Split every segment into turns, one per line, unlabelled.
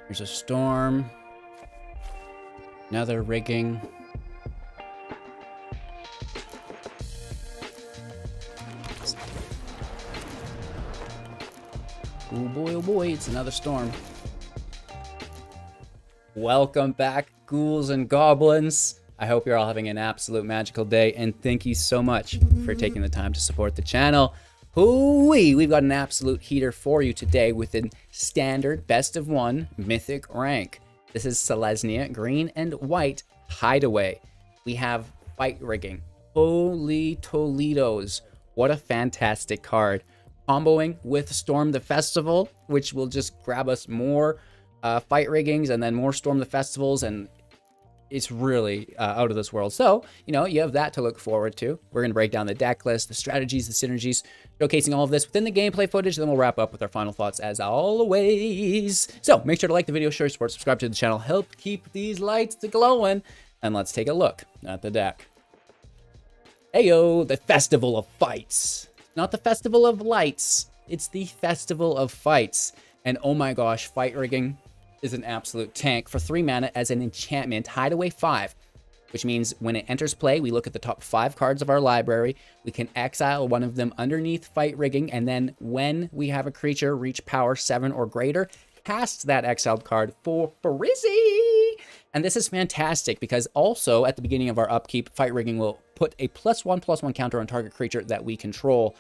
There's a storm. Another rigging. Oh boy, it's another storm. Welcome back, ghouls and goblins. I hope you're all having an absolute magical day, and thank you so much for taking the time to support the channel. Hoo-wee! We've got an absolute heater for you today with a standard best of one mythic rank. This is Selesnya Green and White Hideaway. We have fight rigging. Holy Toledos. What a fantastic card. Comboing with Storm the Festival, which will just grab us more fight riggings and then more Storm the Festivals, and it's really out of this world. So, you know, you have that to look forward to. We're going to break down the deck list, the strategies, the synergies, showcasing all of this within the gameplay footage, then we'll wrap up with our final thoughts as always. So, make sure to like the video, show your support, subscribe to the channel, help keep these lights glowing, and let's take a look at the deck. Heyo, the Festival of Fights. Not the Festival of Lights, it's the Festival of Fights. And oh my gosh, fight rigging is an absolute tank. For 3 mana as an enchantment, Hideaway 5, which means when it enters play, we look at the top 5 cards of our library. We can exile one of them underneath fight rigging, and then when we have a creature reach power 7 or greater, cast that exiled card for Frizzy. And this is fantastic because also at the beginning of our upkeep, fight rigging will put a +1/+1 counter on target creature that we control,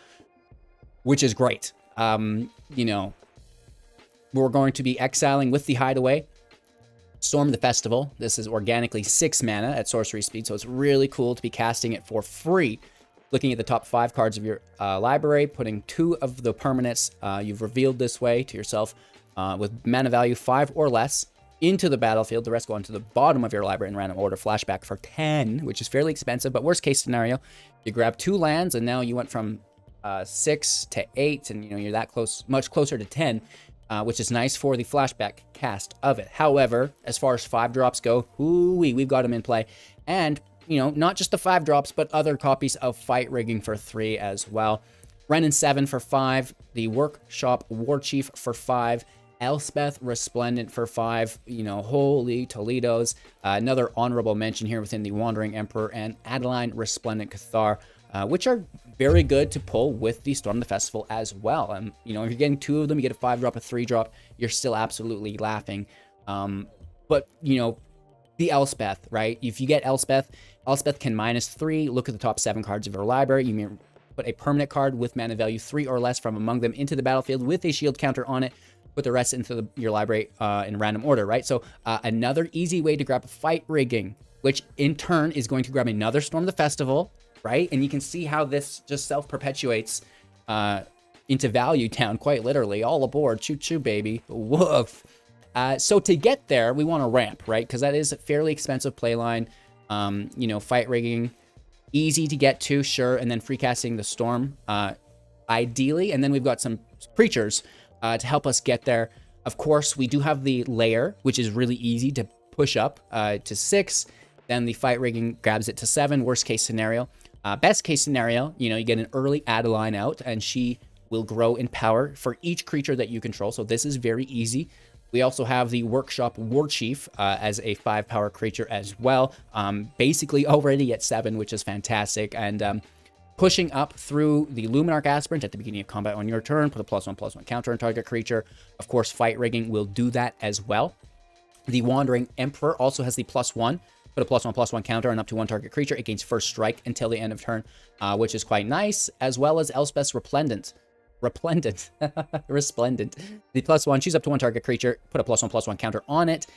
which is great. You know, we're going to be exiling with the Hideaway Storm the Festival. This is organically 6 mana at sorcery speed, so it's really cool to be casting it for free. Looking at the top 5 cards of your library, putting 2 of the permanents you've revealed this way to yourself with mana value 5 or less into the battlefield. The rest go onto the bottom of your library in random order. Flashback for 10, which is fairly expensive, but worst case scenario, you grab 2 lands and now you went from 6 to 8, and you know you're that close, much closer to 10. Which is nice for the flashback cast of it. However, as far as 5 drops go, we've got them in play. And, you know, not just the 5 drops, but other copies of fight rigging for 3 as well. Renin 7 for 5, the Workshop Warchief for 5, Elspeth Resplendent for 5, you know, holy Toledos. Another honorable mention here within the Wandering Emperor and Adeline Resplendent Cathar, which are very good to pull with the Storm the Festival as well. And, you know, if you're getting 2 of them, you get a 5-drop, a 3-drop, you're still absolutely laughing. But, you know, the Elspeth, right? If you get Elspeth, Elspeth can -3. Look at the top 7 cards of your library. You may put a permanent card with mana value 3 or less from among them into the battlefield with a shield counter on it. Put the rest into your library in random order, right? So another easy way to grab a fight rigging, which in turn is going to grab another Storm the Festival, right? And you can see how this just self-perpetuates into value town, quite literally. All aboard, choo-choo, baby. Woof. So to get there, we want to ramp, right? Because that is a fairly expensive playline. You know, fight rigging, easy to get to, sure, and then free casting the Storm, ideally. And then we've got some creatures to help us get there. Of course, we do have the layer, which is really easy to push up to 6. Then the fight rigging grabs it to 7, worst case scenario. Best case scenario, you know, you get an early Adeline out, and she will grow in power for each creature that you control. So this is very easy. We also have the Workshop Warchief as a 5-power creature as well. Basically already at 7, which is fantastic. And pushing up through the Luminarch Aspirant at the beginning of combat on your turn, put a +1/+1 counter on target creature. Of course, fight rigging will do that as well. The Wandering Emperor also has the +1. Put a +1/+1 counter on up to 1 target creature against first strike until the end of turn, which is quite nice, as well as Elspeth's Resplendent. Resplendent. The +1, choose up to 1 target creature, put a +1/+1 counter on it,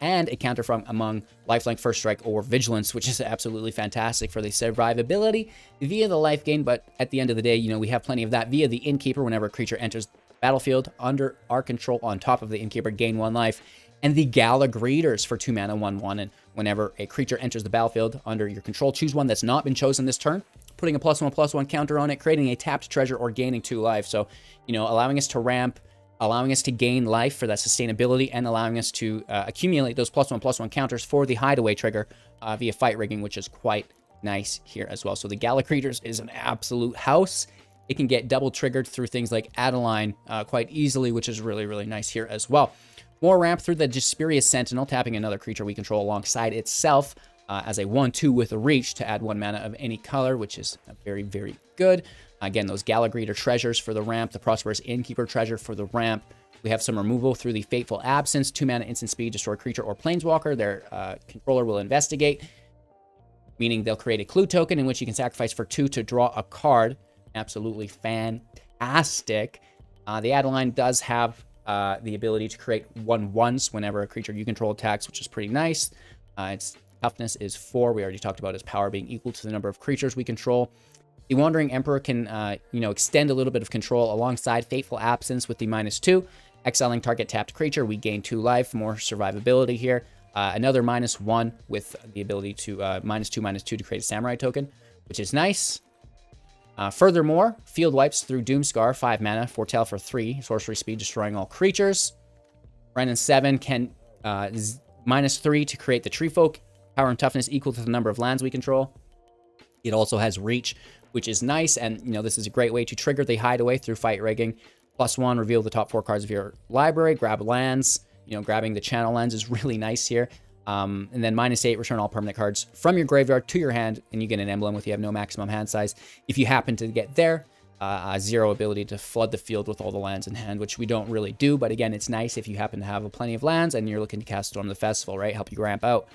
and a counter from among lifelink, first strike, or vigilance, which is absolutely fantastic for the survivability via the life gain. But at the end of the day, you know, we have plenty of that via the Innkeeper. Whenever a creature enters the battlefield under our control on top of the Innkeeper, gain 1 life. And the Gala Greeters for 2 mana, 1/1. And whenever a creature enters the battlefield under your control, choose one that's not been chosen this turn, putting a +1/+1 counter on it, creating a tapped treasure, or gaining 2 life. So, you know, allowing us to ramp, allowing us to gain life for that sustainability, and allowing us to accumulate those +1/+1 counters for the Hideaway trigger via fight rigging, which is quite nice here as well. So the Gala Greeters is an absolute house. It can get double triggered through things like Adeline quite easily, which is really, really nice here as well. More ramp through the Jasperious Sentinel, tapping another creature we control alongside itself as a 1/2 with a reach to add 1 mana of any color, which is very, very good. Again, those Galagreater treasures for the ramp, the Prosperous Innkeeper treasure for the ramp. We have some removal through the Fateful Absence, 2 mana instant speed, destroy creature or planeswalker. Their controller will investigate, meaning they'll create a clue token in which you can sacrifice for 2 to draw a card. Absolutely fantastic. The Adeline does have the ability to create 1/1s whenever a creature you control attacks, which is pretty nice. Its toughness is 4. We already talked about its power being equal to the number of creatures we control. The Wandering Emperor can, extend a little bit of control alongside Fateful Absence with the -2. Exiling target tapped creature, we gain 2 life, more survivability here. Another -1 with the ability to -2/-2 to create a Samurai token, which is nice. Furthermore, field wipes through Doomscar, 5 mana, foretell for 3, sorcery speed, destroying all creatures. Brennan 7 can -3 to create the Tree Folk, power and toughness equal to the number of lands we control. It also has reach, which is nice, and this is a great way to trigger the Hideaway through fight rigging. +1, reveal the top 4 cards of your library, grab lands. Grabbing the channel lands is really nice here. And then -8, return all permanent cards from your graveyard to your hand, and you get an emblem if you have no maximum hand size. If you happen to get there, 0 ability to flood the field with all the lands in hand, which we don't really do, but again, it's nice if you happen to have plenty of lands and you're looking to cast Storm the Festival, right? Help you ramp out,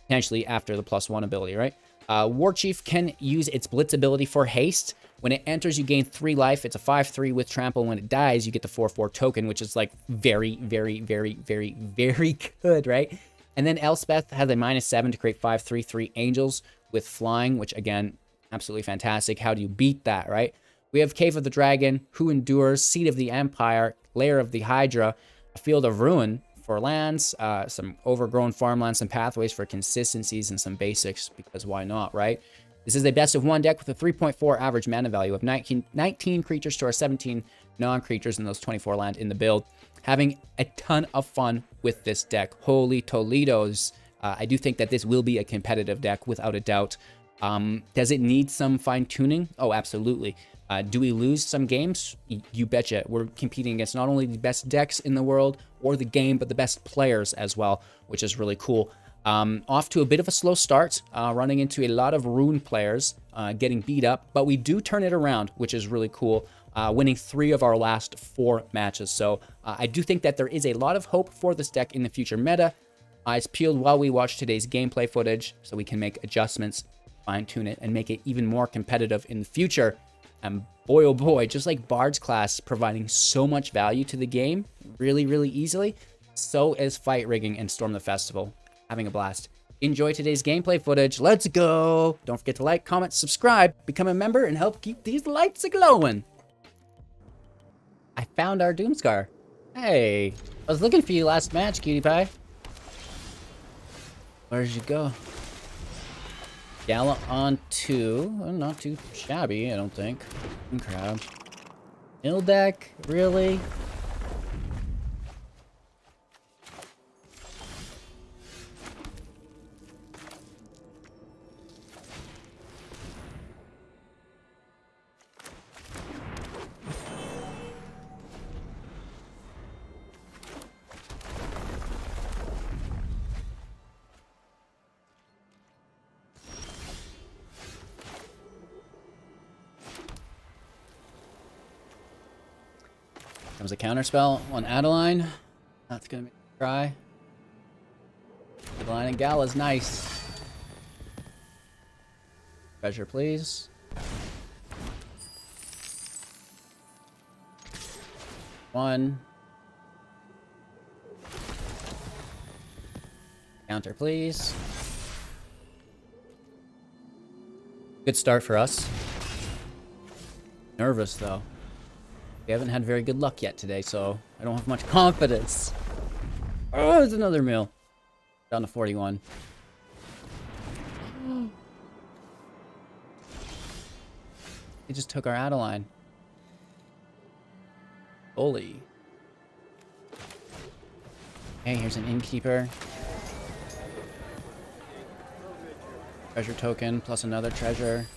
potentially after the +1 ability, right? War Chief can use its Blitz ability for haste. When it enters, you gain 3 life. It's a 5/3 with trample. When it dies, you get the 4/4 token, which is like very, very, very, very, very good, right? And then Elspeth has a -7 to create 5/3/3 angels with flying, which again, absolutely fantastic. How do you beat that, right? We have Cave of the Dragon, Who Endures, Seat of the Empire, Lair of the Hydra, a Field of Ruin for lands, some overgrown farmlands, some pathways for consistencies, and some basics, because why not, right? This is a best of 1 deck with a 3.4 average mana value of 19 creatures to our 17 non-creatures and those 24 land in the build. Having a ton of fun with this deck. Holy Toledos. I do think that this will be a competitive deck without a doubt. Does it need some fine-tuning? Oh, absolutely. Do we lose some games? You betcha. We're competing against not only the best decks in the world or the game, but the best players as well, which is really cool. Off to a bit of a slow start, running into a lot of Rune players, getting beat up, but we do turn it around, which is really cool, winning 3 of our last 4 matches. So I do think that there is a lot of hope for this deck in the future meta. Eyes peeled while we watch today's gameplay footage so we can make adjustments, fine-tune it, and make it even more competitive in the future. And boy, oh boy, just like Bard's class providing so much value to the game really, really easily, so is fight rigging and Storm the Festival. Having a blast. Enjoy today's gameplay footage. Let's go. Don't forget to like, comment, subscribe, become a member, and help keep these lights a-glowing. I found our Doomscar. Hey, I was looking for you last match, cutie pie. Where did you go? Gala on 2. Well, not too shabby, I don't think. Crab. Mill deck? Really? Comes a counterspell on Adeline. That's gonna make me cry. Adeline and Gala's nice. Treasure, please. One. Counter, please. Good start for us. Nervous, though. We haven't had very good luck yet today, so I don't have much confidence. Oh, there's another mill. Down to 41. They just took our Adeline. Holy. Hey, here's an Innkeeper. Treasure token plus another treasure.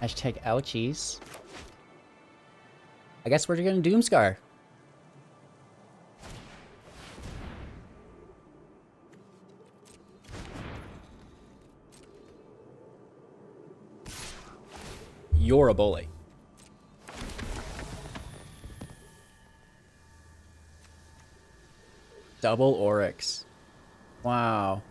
Hashtag ouchies. I guess we're gonna Doomscar. You're a bully. Double Oryx. Wow.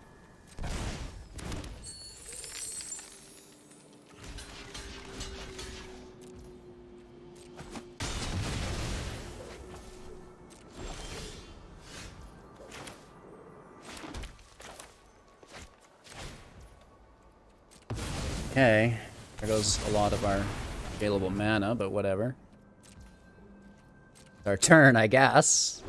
Okay. There goes a lot of our available mana, but whatever. It's our turn, I guess.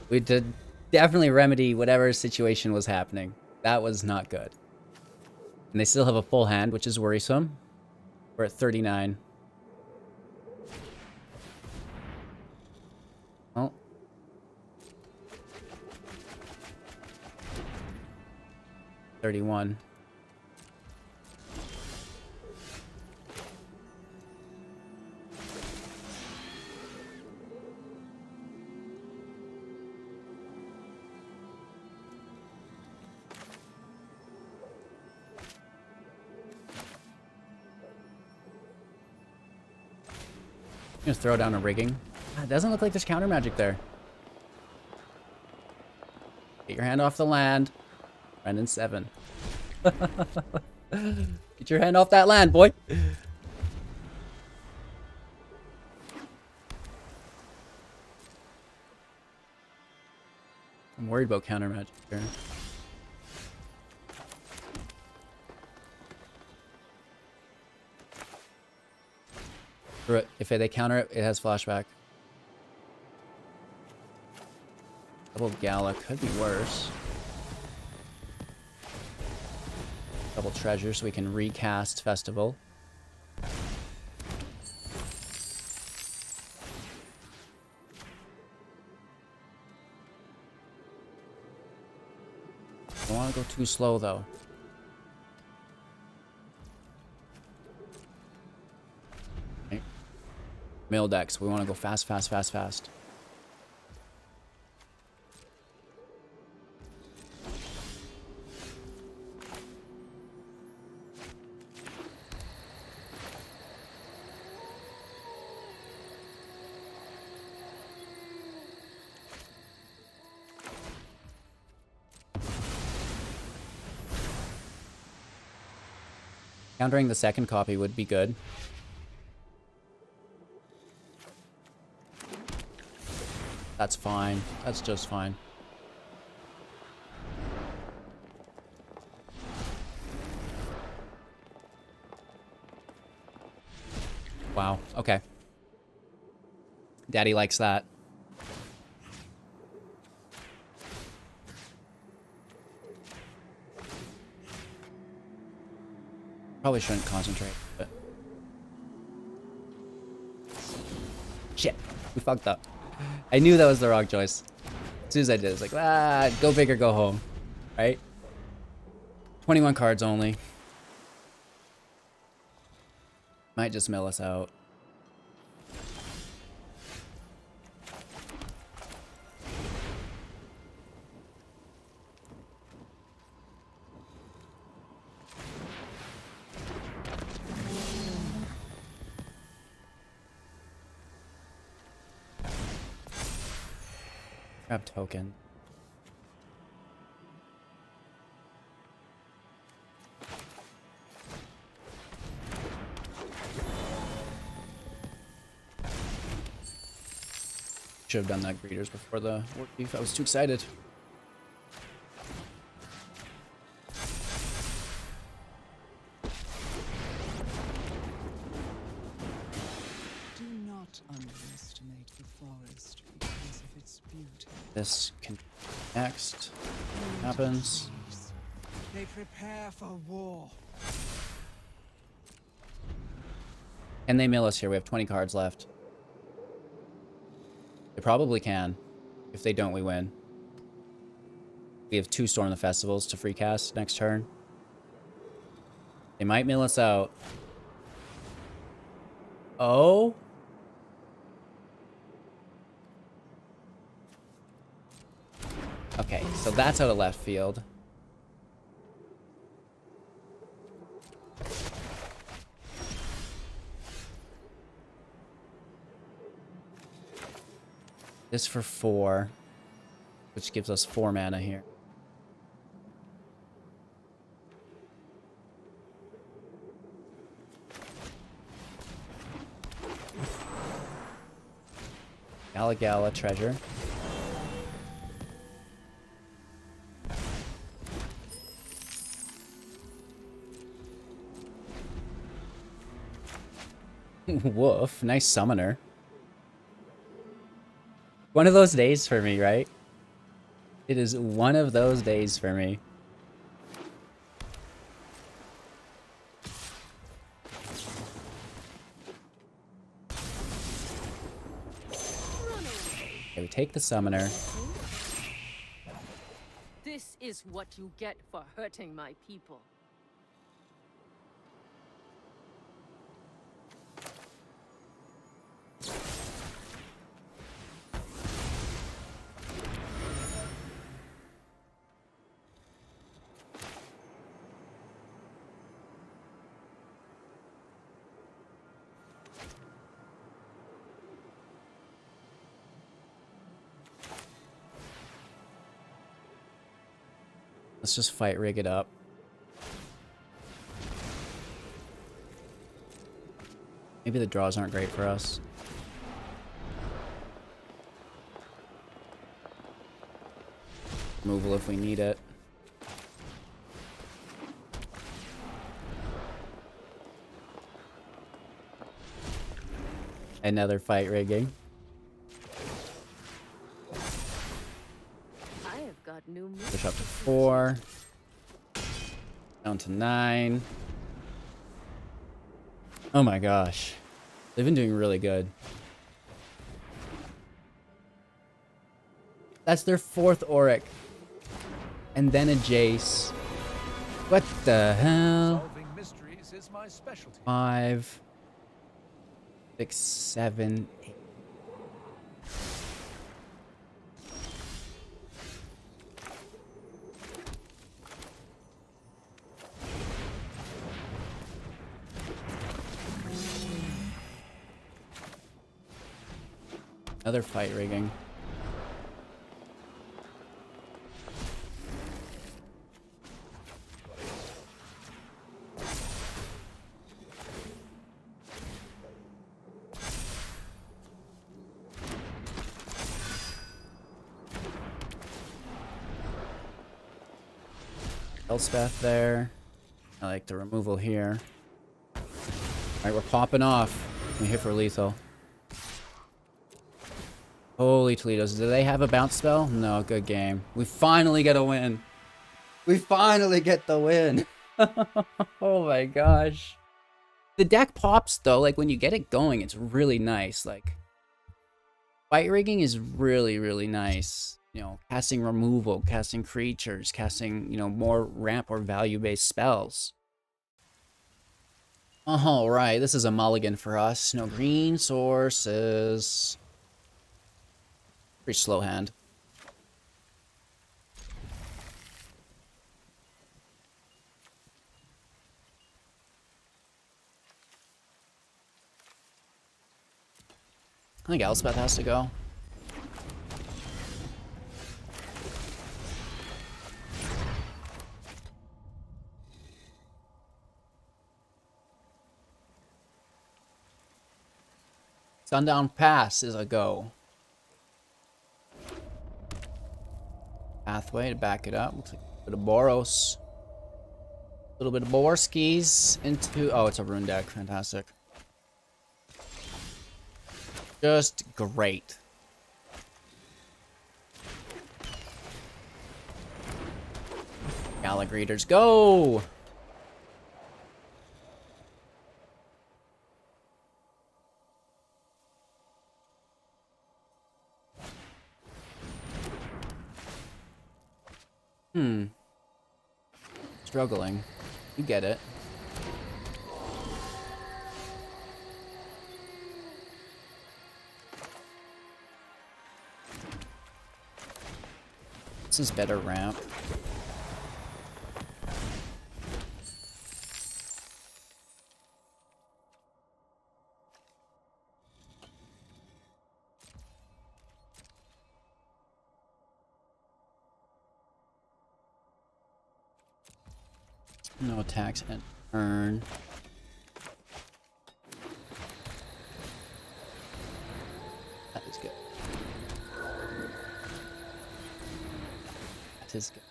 We did definitely remedy whatever situation was happening. That was not good. And they still have a full hand, which is worrisome. We're at 39. Oh. $31. I'm gonna throw down a rigging. It doesn't look like there's counter magic there. Get your hand off the land. Brendan 7. Get your hand off that land, boy. I'm worried about counter magic here. If they counter it, it has flashback. Double Gala could be worse. Double Treasure so we can recast Festival. I don't want to go too slow though. Mill decks. We want to go fast, fast, fast, fast. Countering the second copy would be good. That's fine. That's just fine. Wow. Okay. Daddy likes that. Probably shouldn't concentrate, but... Shit. We fucked up. I knew that was the wrong choice. As soon as I did, it's like, ah, go big or go home. Right? 21 cards only. Might just mill us out. Grab token. Should have done that greeters before the work beef. I was too excited.
Do not underestimate the forest because of its beauty.
This can next happens.
They prepare for war.
Can they mill us here? We have 20 cards left. They probably can. If they don't, we win. We have 2 Storm the Festivals to free cast next turn. They might mill us out. Oh? Okay, so that's out of left field. This for 4, which gives us 4 mana here. Gala treasure. Woof, nice summoner. One of those days for me, right? It is one of those days for me. Okay, we take the summoner.
This is what you get for hurting my people.
Let's just fight rig it up. Maybe the draws aren't great for us. Removal if we need it. Another fight rigging. Push up to 4. Down to 9. Oh my gosh. They've been doing really good. That's their 4th Auric. And then a Jace. What the hell?
Solving mysteries is my specialty.
5, 6, 7, 8. Another fight rigging. Elspeth there. I like the removal here. Alright, we're popping off. We hit for lethal. Holy Toledo's. Do they have a bounce spell? No, good game. We finally get a win. We finally get the win. Oh my gosh. The deck pops though, like when you get it going, it's really nice. Like, fight rigging is really, really nice. You know, casting removal, casting creatures, casting, you know, more ramp or value-based spells. Alright, this is a mulligan for us. No green sources. Pretty slow hand. I think Elspeth has to go. Sundown Pass is a go. Pathway to back it up. We'll take a bit of Boros. A little bit of Borskis into... Oh, it's a rune deck. Fantastic. Just great. Gala greeters, go! Struggling. You get it. This is better ramp. No attacks and earn. That is good. That is good.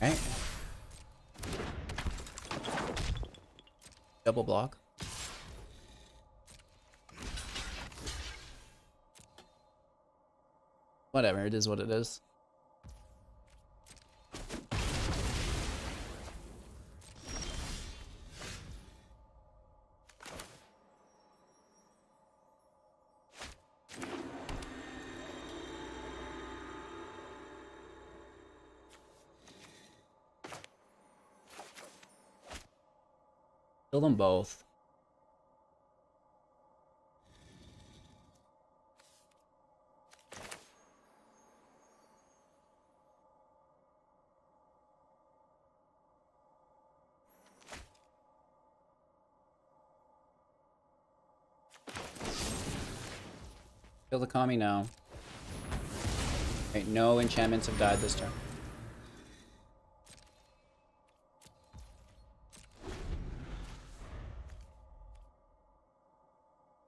Right. Double block. Whatever, it is what it is. Kill them both. Kill the Kami now. Okay, no enchantments have died this turn.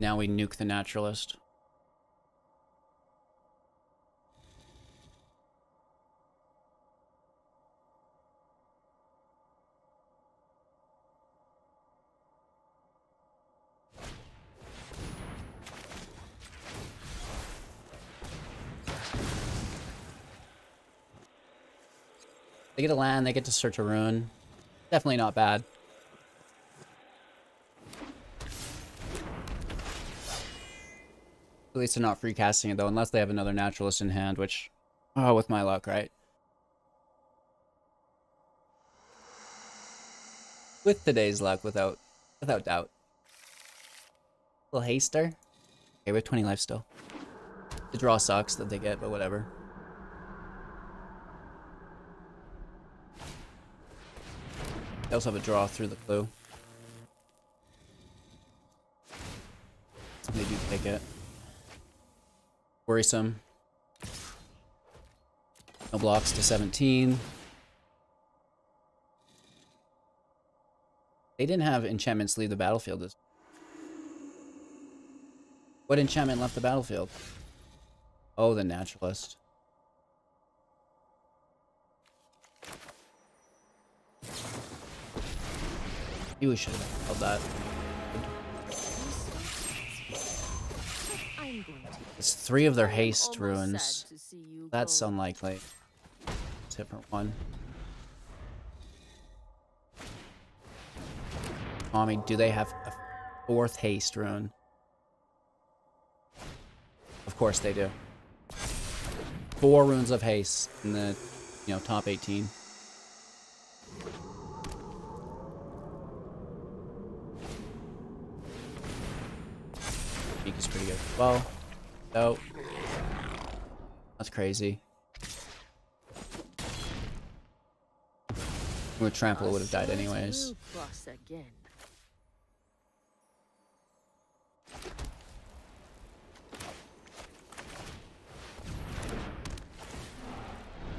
Now we nuke the Naturalist. They get a land, they get to search a rune. Definitely not bad. At least they're not free casting it though, unless they have another Naturalist in hand, which, oh, with my luck, right? With today's luck, without doubt. Little haster. Okay, we have 20 life still. The draw sucks that they get, but whatever. They also have a draw through the clue. They do take it. Worrisome. No blocks to 17. They didn't have enchantments leave the battlefield. What enchantment left the battlefield? Oh, the Naturalist. You should have held that. It's 3 of their haste runes. That's unlikely. Different one. Tommy, do they have a 4th haste rune? Of course they do. 4 runes of haste in the, top 18. Is pretty good. Well, no. That's crazy. With trample, it would have died anyways.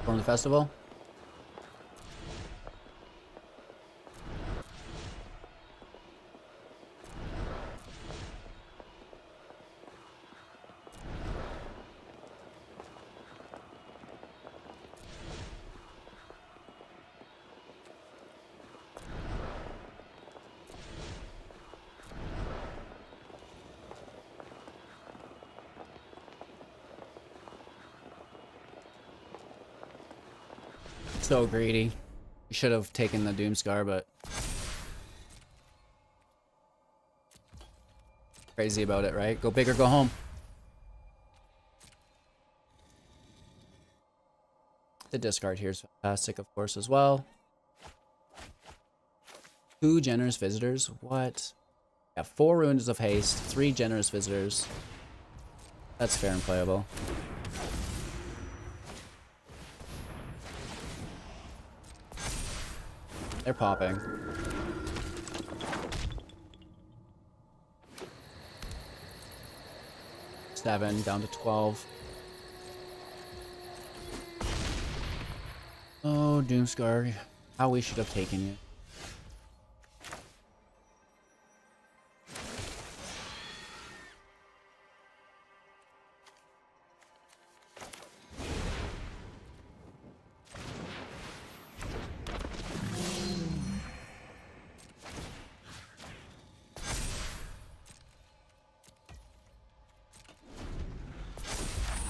From the festival. So greedy. You should have taken the Doomscar, but crazy about it, right? Go big or go home. The discard here is fantastic, of course, as well. 2 generous visitors. What? Yeah, 4 runes of haste, 3 generous visitors. That's fair and playable. They're popping. Seven down to 12. Oh, Doomscar, how we should have taken you.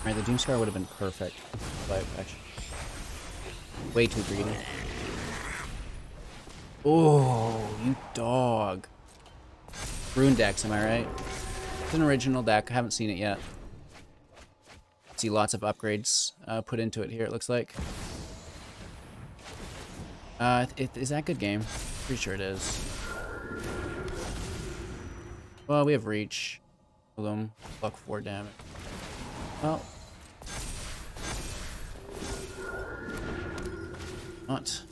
Alright, the Doomscar would have been perfect, but actually, way too greedy. Oh, you dog. Rune decks, am I right? It's an original deck. I haven't seen it yet. See lots of upgrades put into it here, it looks like. Is that a good game? Pretty sure it is. Well, we have reach. Bloom, block 4 damage. Well, not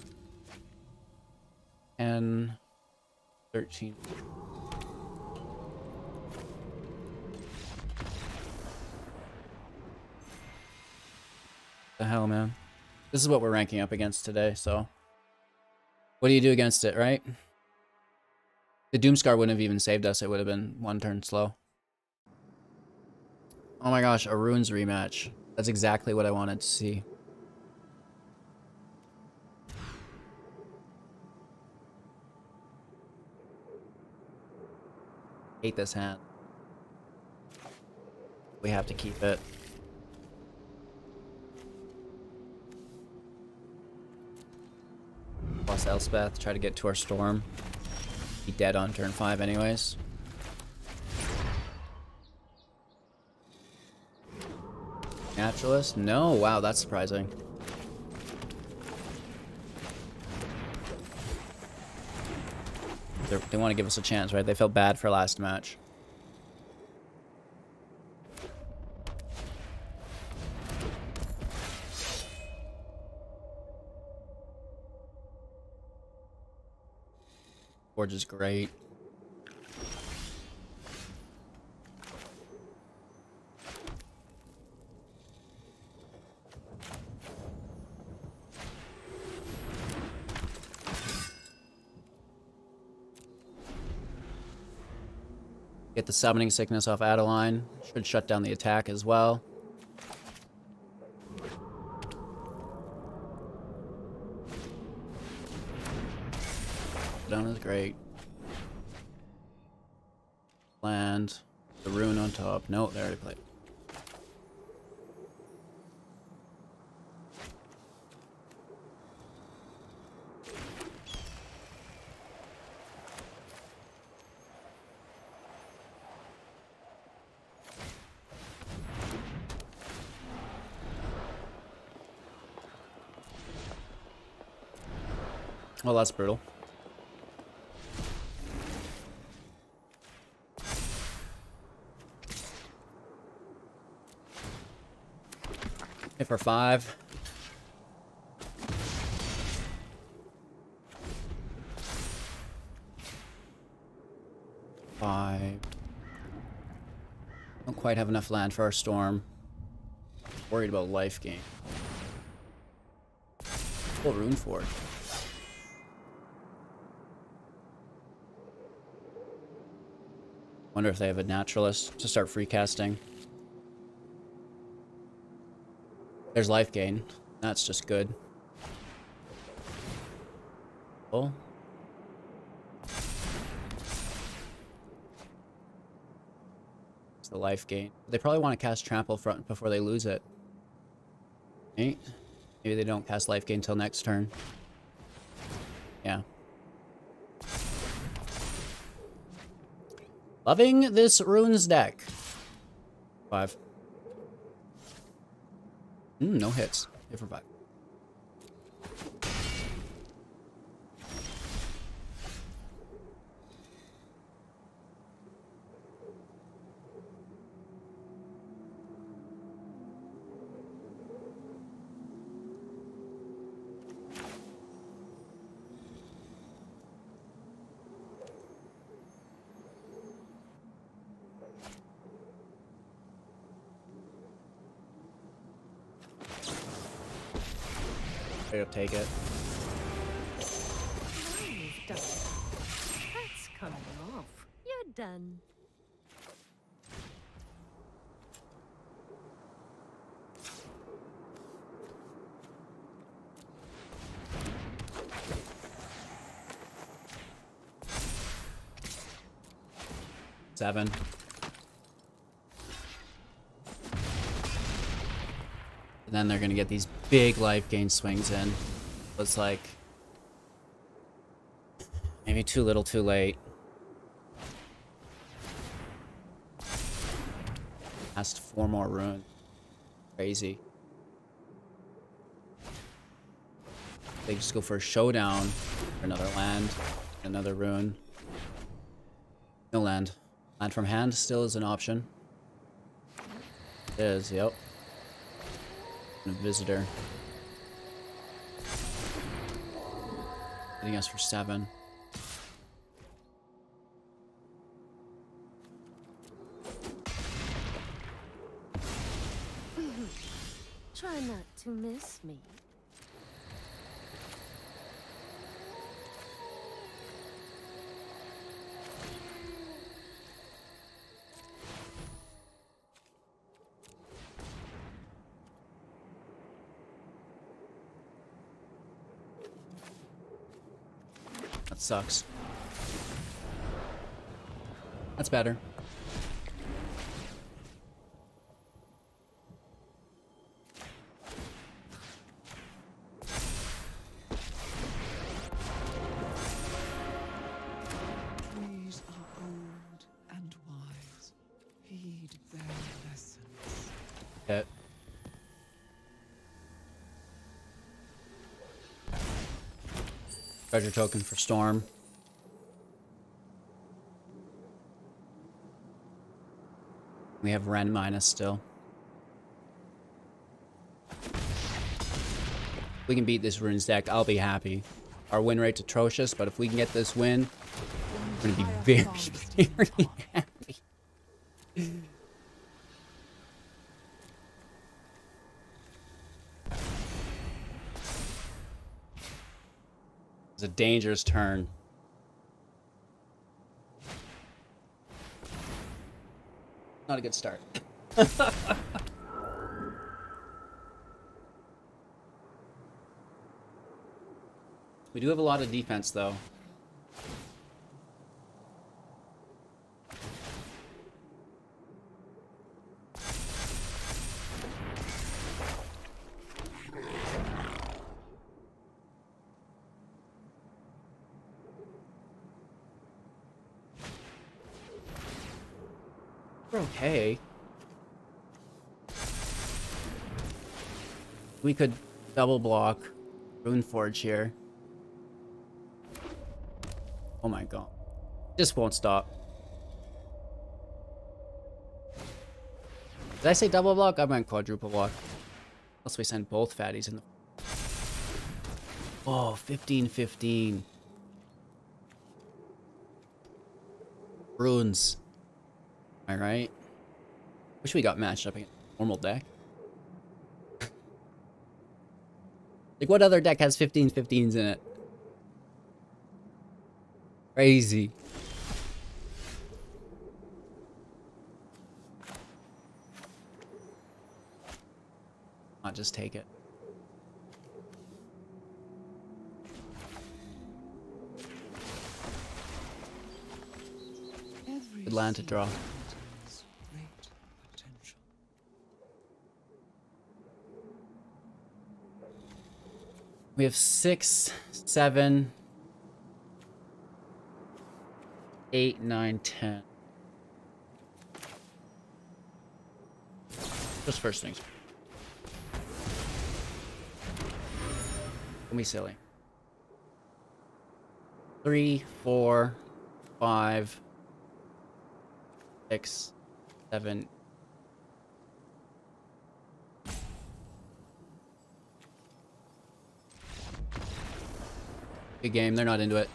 10, 13. The hell, man. This is what we're ranking up against today, so. What do you do against it, right? The Doomscar wouldn't have even saved us. It would have been 1 turn slow. Oh my gosh, a Runes rematch. That's exactly what I wanted to see. Hate this hand. We have to keep it. Plus Elspeth, try to get to our storm. Be dead on turn 5 anyways. Naturalist? No, wow, that's surprising. They want to give us a chance, right? They felt bad for last match. Forge is great. Get the summoning sickness off Adeline. Should shut down the attack as well. Down is great. Land. The rune on top. No, they already played. Well, that's brutal. Hit for 5. Don't quite have enough land for our storm. Worried about life gain. Full rune forge. Wonder if they have a naturalist to start free casting. There's life gain. That's just good. Oh. It's the life gain. They probably want to cast trample front before they lose it. Right? Maybe they don't cast life gain until next turn. Yeah. Loving this runes deck. 5. No hits. Hit for 5. I'll take it.
Now you've done it. That's coming off. You're done.
Seven. And then they're gonna get these big life gain swings in. It's like maybe too little, too late. Last 4 more runes. Crazy. They just go for a showdown for another land, another rune. No land. Land from hand still is an option. It is, yep. And a visitor. Hitting us for 7.
Try not to miss me.
That sucks. That's better.
Trees are old and wise. Heed their lessons.
Hit. Treasure token for Storm. We have Ren minus still. If we can beat this runes deck, I'll be happy. Our win rate's atrocious, but if we can get this win, we're gonna be very, very happy. It's a dangerous turn. Not a good start. We do have a lot of defense, though. We're okay. We could double block Rune Forge here. Oh my god. This won't stop. Did I say double block? I meant quadruple block. Unless we send both fatties in the... Oh, 15-15. Runes. Am I right? Wish we got matched up against a normal deck. Like, what other deck has 15-15s in it? Crazy. I'll just take it. Good land to draw.
Great potential.
We have 6, 7, 8, 9, 10. Just first things. Don't be silly. 3, 4, 5, 6, 7. Good game. They're not into it.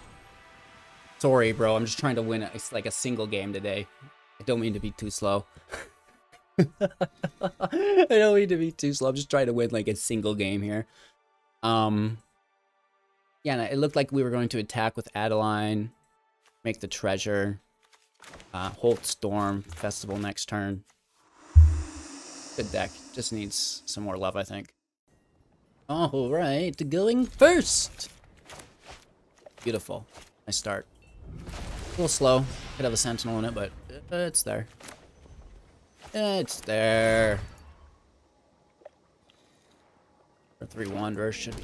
Sorry, bro. I'm just trying to win it's like a single game today. I don't mean to be too slow. I don't mean to be too slow. I'm just trying to win like a single game here. Yeah, it looked like we were going to attack with Adeline, make the treasure, Holt Storm, Festival next turn. Good deck. Just needs some more love, I think. Alright, going first! Beautiful. Nice start. A little slow. Could have a Sentinel in it, but it's there. It's there. The 3 Wanderers should be.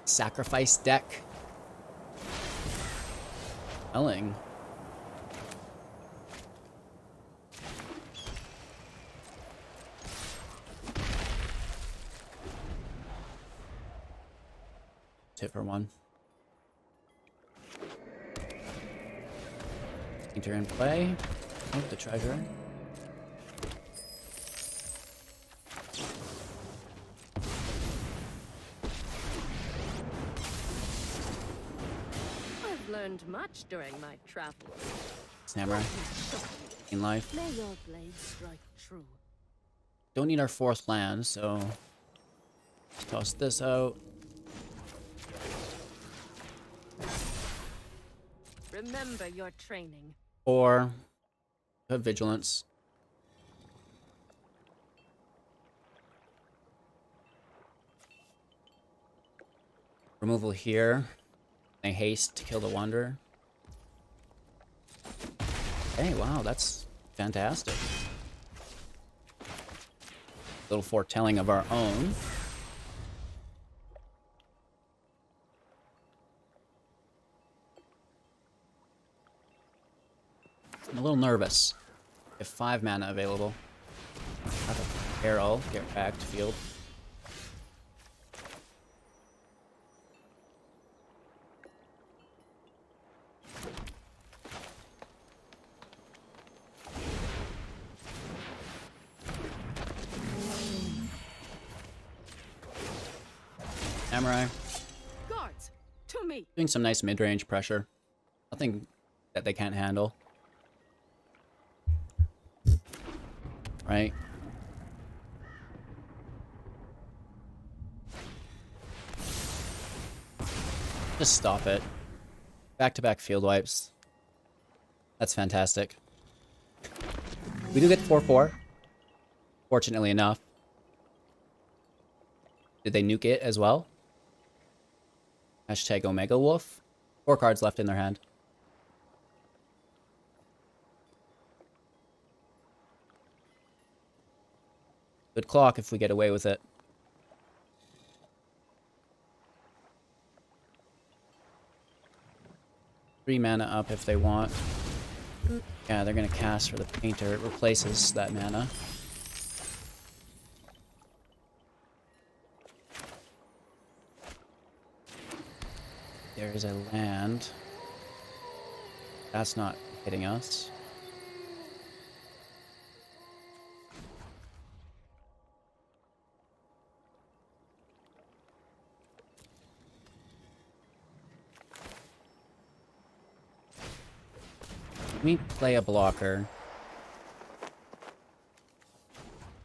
Sacrifice deck. Elling. Hit for 1. Enter in play. Oh, the treasure.
I've learned much during my travels.
Samurai. In life.
May your blade strike true.
Don't need our 4th land, so toss this out.
Remember your training.
Or have vigilance. Removal here. A haste to kill the Wanderer. Hey, wow, that's fantastic. Little foretelling of our own. I'm a little nervous. We have 5 mana available. Have a Peril, get back to field. Samurai.
Guards, to me.
Doing some nice mid-range pressure. Nothing that they can't handle. Right? Just stop it. Back-to-back field wipes. That's fantastic. We do get 4/4. Fortunately enough. Did they nuke it as well? Hashtag Omega Wolf. 4 cards left in their hand. Good clock if we get away with it. Three mana up if they want. Yeah, they're gonna cast for the Painter. It replaces that mana. There's a land. That's not hitting us. Let me play a blocker.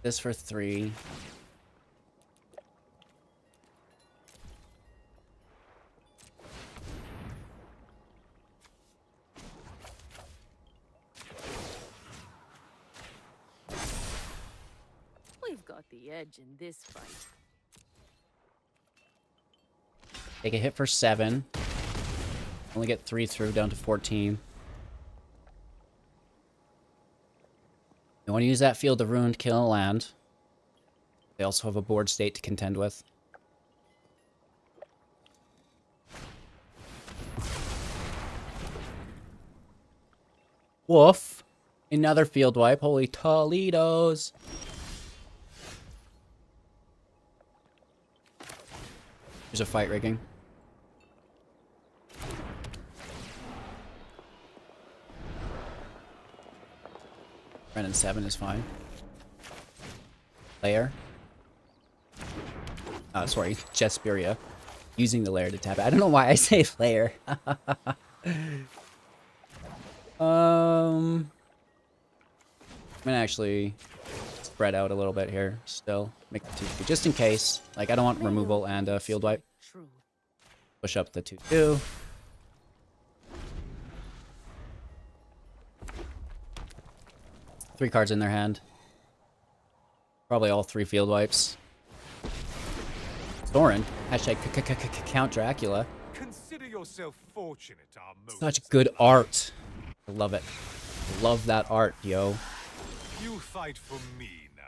This for 3.
We've got the edge in this fight.
Take a hit for 7. Only get 3 through, down to 14. You want to use that Field of Ruin to kill a land. They also have a board state to contend with. Woof. Another field wipe. Holy Toledos. There's a fight rigging. Brennan 7 is fine. Lair. Oh, sorry, Jesperia. Using the lair to tap it. I don't know why I say lair. I'm gonna actually spread out a little bit here still. Make the 2-2 just in case. Like, I don't want removal and a field wipe.
True.
Push up the 2-2. Three cards in their hand. Probably all 3 field wipes. Thorin. Hashtag Count Dracula.
Consider yourself fortunate, our
Such good art. I love it. I love that art, yo.
You fight for me now.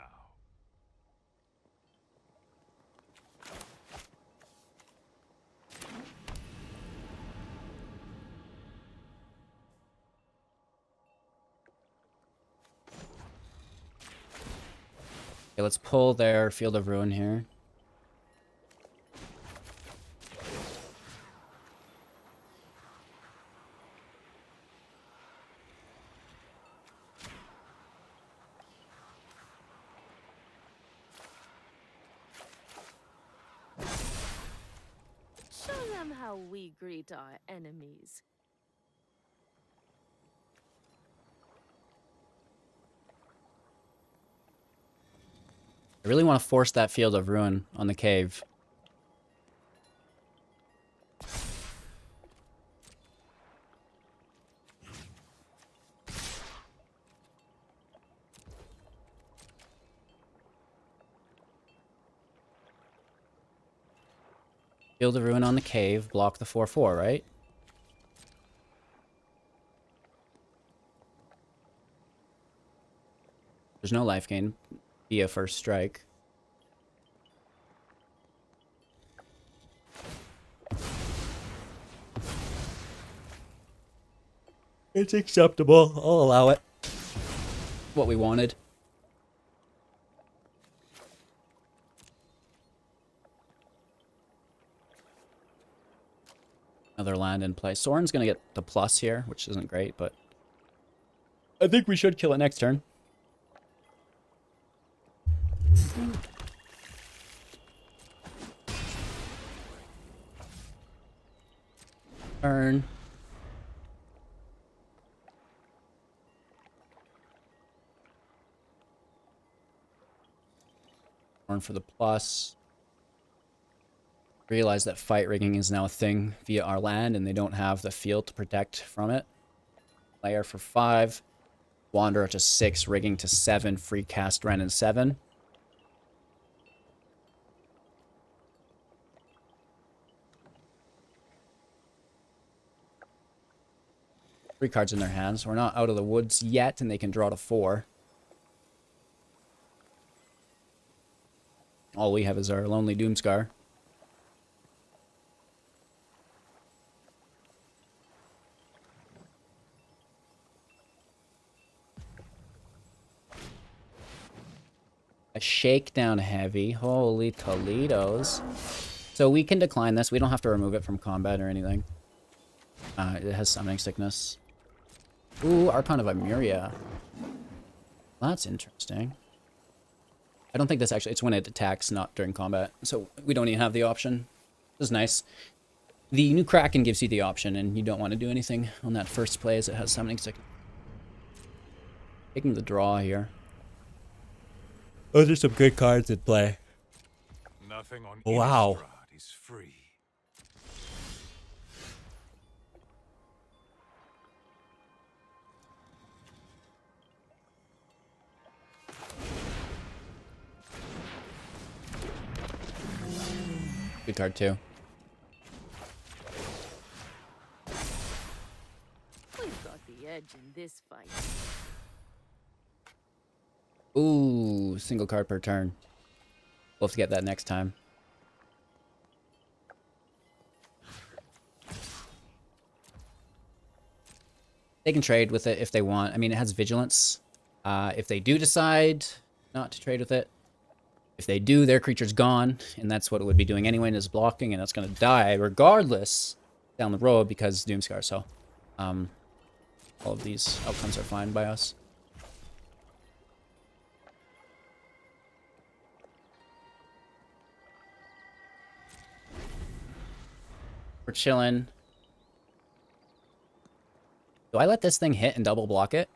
Okay, let's pull their Field of Ruin here.
Show them how we greet our enemies.
I really want to force that Field of Ruin on the cave. Field of Ruin on the cave, block the 4/4, right? There's no life gain via first strike. It's acceptable. I'll allow it. What we wanted. Another land in play. Soren's gonna get the plus here, which isn't great, but I think we should kill it next turn. Turn. Turn for the plus. Realize that fight rigging is now a thing via our land, and they don't have the field to protect from it. Layer for 5. Wanderer to 6, rigging to 7, free cast Ren and 7. Three cards in their hands. We're not out of the woods yet, and they can draw to 4. All we have is our Lonely Doomscar. A shakedown heavy. Holy Toledos. So we can decline this. We don't have to remove it from combat or anything. It has summoning sickness. Ooh, Archon of Emuria. That's interesting. I don't think this actually... It's when it attacks, not during combat. So we don't even have the option. This is nice. The new Kraken gives you the option, and you don't want to do anything on that first play as it has summoning sickness. Taking the draw here. Those are some good cards in play.
Nothing on
Wow.
Innistrad is free.
Good card too.
We've got the edge in this fight.
Ooh, single card per turn. We'll have to get that next time. They can trade with it if they want. I mean, it has vigilance. If they do decide not to trade with it, if they do, their creature's gone, and that's what it would be doing anyway, and is blocking, and it's going to die regardless down the road because Doomscar. So, all of these outcomes are fine by us. We're chilling. Do I let this thing hit and double block it?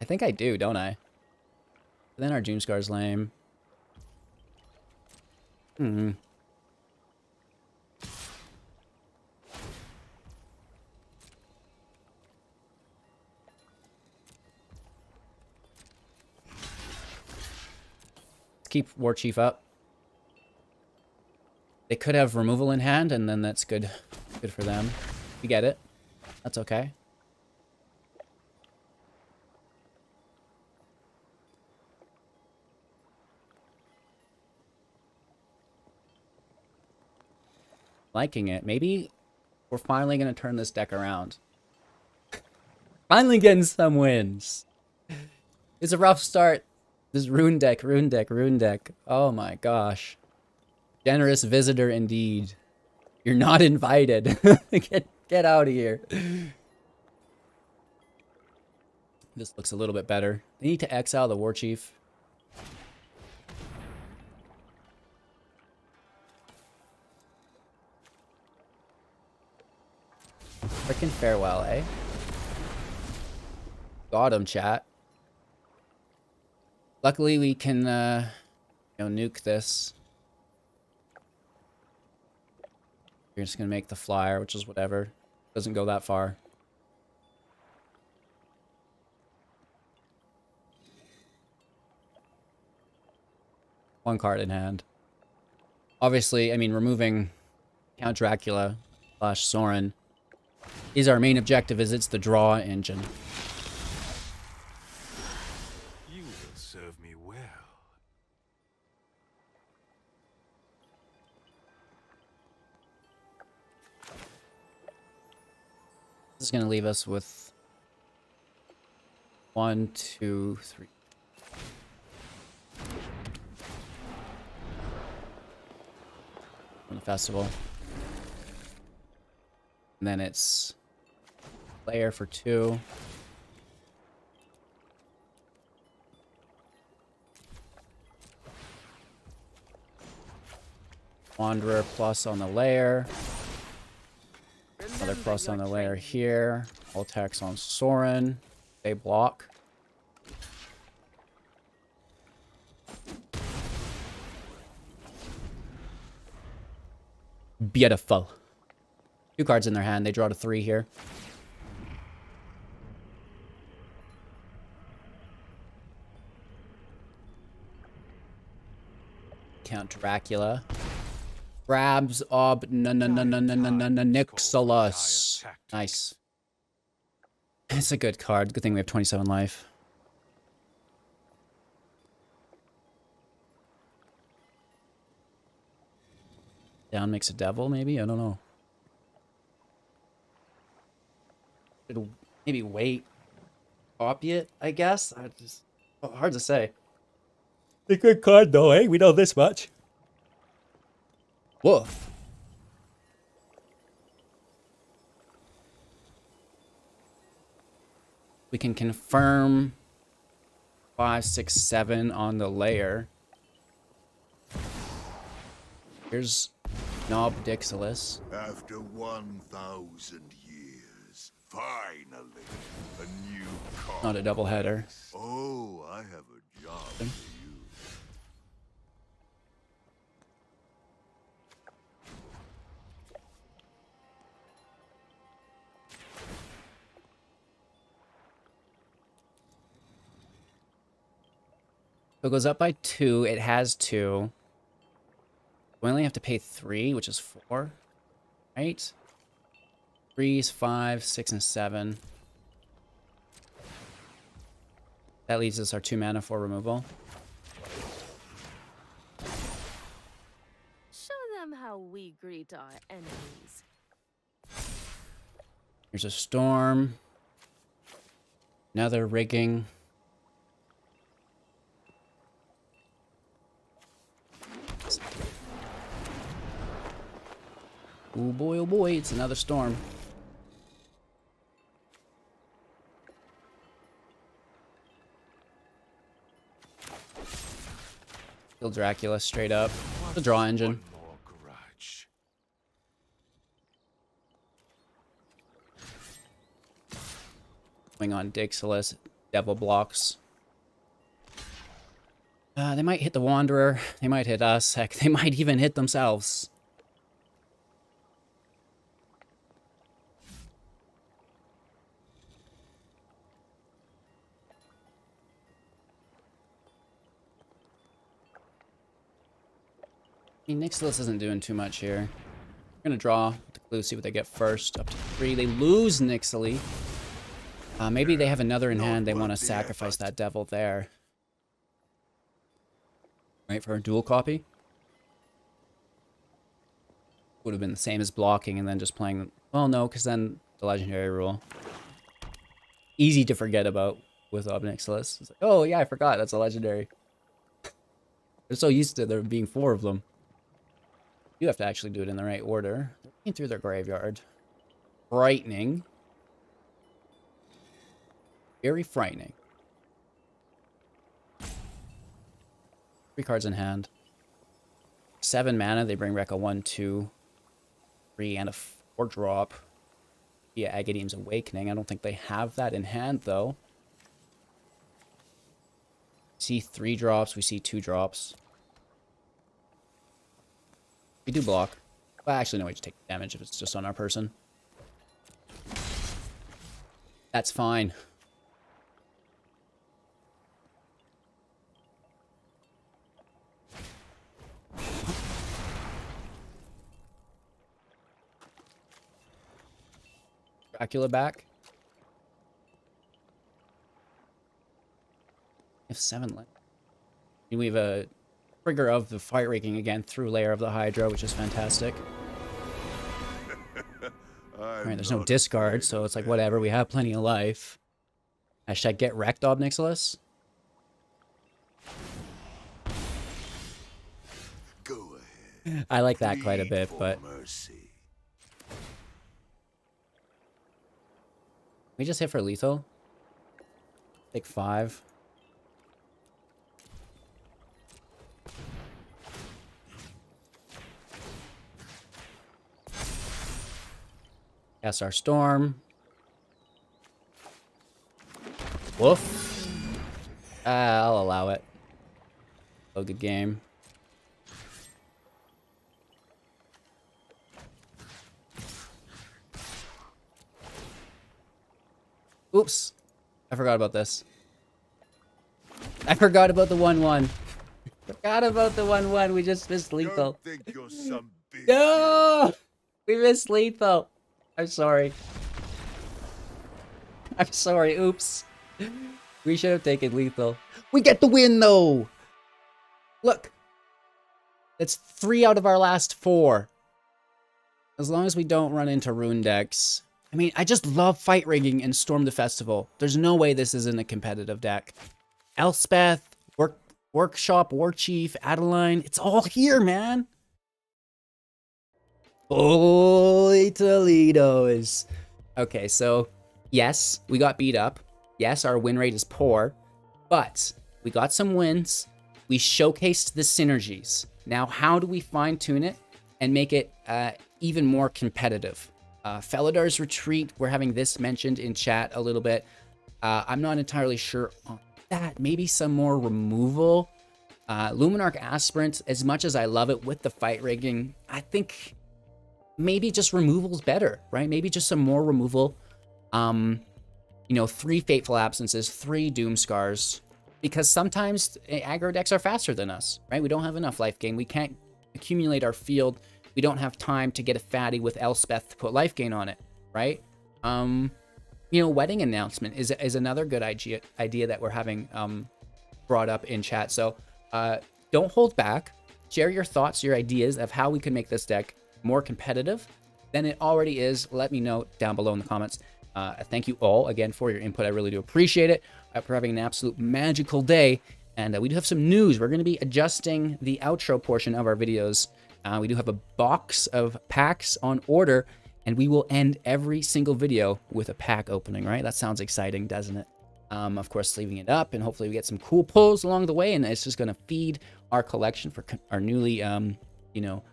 I think I do, don't I? But then our Doomscar's lame. Keep War Chief up. They could have removal in hand, and then that's good. Good for them. We get it. That's okay. Liking it. Maybe we're finally going to turn this deck around. Finally getting some wins. It's a rough start. This rune deck, rune deck, rune deck. Oh my gosh. Generous visitor indeed. You're not invited. Get out of here. This looks a little bit better. They need to exile the War Chief. Frickin' farewell, eh? Got him, chat. Luckily, we can, nuke this. We're just gonna make the flyer, which is whatever. Doesn't go that far. One card in hand. Obviously, I mean, removing Count Dracula / Sorin is our main objective, as it's the draw engine.
You will serve me well.
This is going to leave us with 1, 2, 3. From the festival. And then it's player for 2. Wanderer plus on the layer. Another plus on the layer here. All tax on Sorin. They block. Beautiful. 2 cards in their hand. They draw to 3 here. Count Dracula. Grabs Ob Nixilis. Nice. It's a good card. Good thing we have 27 life. Down makes a devil, maybe? I don't know. Should maybe wait. Copy it, I guess? Hard to say. It's a good card though, eh? We know this much. Woof. We can confirm 5, 6, 7 on the layer. Here's Ob Nixilis.
After 1,000 years, finally, a new card.
Not a double header.
Oh, I have a job for you.
So it goes up by 2. It has 2. We only have to pay 3, which is 4. Right? 3's 5, 6, and 7. That leaves us our 2 mana for removal.
Show them how we greet our enemies.
Here's a storm. Another rigging. Oh boy, it's another storm. Kill Dracula straight up. The draw engine.
One more grudge.
Going on Dixilis, Devil blocks. They might hit the Wanderer. They might hit us. Heck, they might even hit themselves. I mean, Nixilis isn't doing too much here. We're gonna draw the clue, see what they get first. Up to 3. They lose Nixily. Maybe they have another in hand. They want to sacrifice that devil there. Right, for a dual copy. Would have been the same as blocking and then just playing... Well, no, because then the legendary rule. Easy to forget about with Ob Nixilis. It's like, oh, yeah, I forgot. That's a legendary. They're so used to there being 4 of them. You have to actually do it in the right order. They're looking through their graveyard. Frightening. Very frightening. 3 cards in hand. 7 mana. They bring back a 1, 2, 3, and a 4 drop. Yeah, Agadeem's Awakening. I don't think they have that in hand, though. We see 3 drops. We see 2 drops. We do block. Well, actually, no, we just take damage if it's just on our person. That's fine. Dracula back. If 7 left. We have a trigger of the Fight Raking again through Lair of the Hydra, which is fantastic. Right, there's no discard, so it's like whatever. We have plenty of life. Hashtag get wrecked, Ob Nixilis.
Go ahead.
I like that quite a bit, but
Mercy.
we just hit for lethal. Take 5. Cast our Storm. Woof. I'll allow it. Oh, good game. Oops. I forgot about this. I forgot about the 1-1. Forgot about the 1-1. We just missed lethal.
Don't think you're some big
No! We missed lethal. I'm sorry. I'm sorry. Oops. We should have taken lethal. We get the win, though! Look. It's 3 out of our last 4. As long as we don't run into rune decks. I mean, I just love Fight Rigging and Storm the Festival. There's no way this isn't a competitive deck. Elspeth, Workshop, Warchief, Adeline. It's all here, man. Holy Toledo's. Okay, so yes, we got beat up. Yes, our win rate is poor, but we got some wins. We showcased the synergies. Now, how do we fine tune it and make it even more competitive? Feladar's Retreat, we're having this mentioned in chat a little bit. I'm not entirely sure on that. Maybe some more removal. Luminarch Aspirant, as much as I love it with the Fight Rigging, I think maybe just removal's better, right? Maybe just some more removal. You know, 3 Fateful Absences, 3 Doom Scars, because sometimes aggro decks are faster than us, right? We don't have enough life gain. We can't accumulate our field. We don't have time to get a fatty with Elspeth to put life gain on it, right? You know, Wedding Announcement is another good idea that we're having brought up in chat. So don't hold back. Share your thoughts, your ideas of how we can make this deck more competitive than it already is. Let me know down below in the comments. Thank you all again for your input. I really do appreciate it. For having an absolute magical day. And we do have some news. We're going to be adjusting the outro portion of our videos. We do have a box of packs on order, and we will end every single video with a pack opening, right? That sounds exciting, doesn't it? Of course, leaving it up, and hopefully we get some cool pulls along the way, and it's just going to feed our collection for our newly, you know,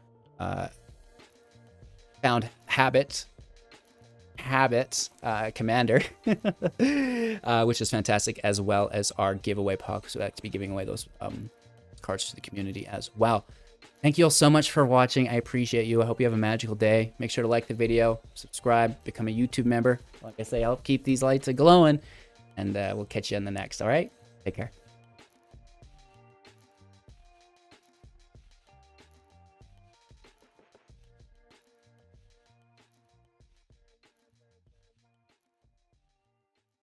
found habit Habit Commander, which is fantastic, as well as our giveaway puck. So I like to be giving away those cards to the community as well. Thank you all so much for watching. I appreciate you. I hope you have a magical day. Make sure to like the video, subscribe, become a YouTube member. Like I say, I'll keep these lights glowing, and we'll catch you in the next. All right? Take care.